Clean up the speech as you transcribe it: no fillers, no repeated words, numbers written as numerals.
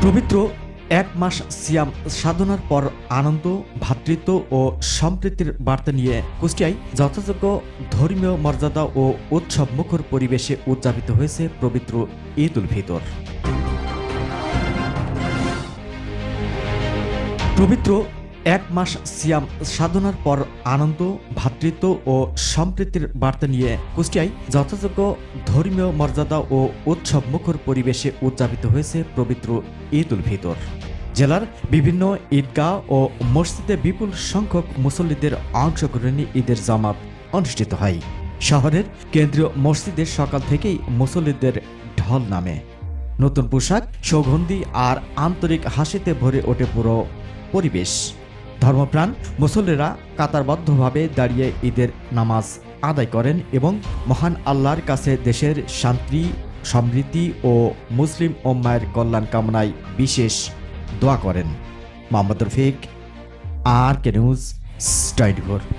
পবিত্র এক মাস সিয়াম সাধনার পর আনন্দ, ভ্রাতৃত্ব ও সম্প্রীতির বার্তা নিয়ে কুষ্টিয়ায় যথাযোগ্য ধর্মীয় মর্যাদা ও উৎসব মুখর পরিবেশে উদযাপিত হয়েছে পবিত্র ঈদ উল ফিতর। পবিত্র এক মাস সিয়াম সাধনার পর আনন্দ, ভ্রাতৃত্ব ও সম্প্রীতির বার্তা নিয়ে কুষ্টিয়ায় যথাযোগ্য ধর্মীয় মর্যাদা ও উৎসব মুখর পরিবেশে উদযাপিত হয়েছে পবিত্র ঈদ উল ফিতর। জেলার বিভিন্ন ঈদগাহ ও মসজিদে বিপুল সংখ্যক মুসল্লিদের অংশগ্রহণে ঈদের জামাত অনুষ্ঠিত হয়। শহরের কেন্দ্রীয় মসজিদে সকাল থেকেই মুসল্লিদের ঢল নামে। নতুন পোশাক, সুগন্ধি আর আন্তরিক হাসিতে ভরে ওঠে পুরো পরিবেশ। ধর্মপ্রাণ মুসল্লিরা কাতারবদ্ধভাবে দাঁড়িয়ে ঈদের নামাজ আদায় করেন এবং মহান আল্লাহর কাছে দেশের শান্তি, সমৃদ্ধি ও মুসলিম উম্মাহর কল্যাণ কামনায় বিশেষ দোয়া করেন। Mohammad Rafiq, RK news 24।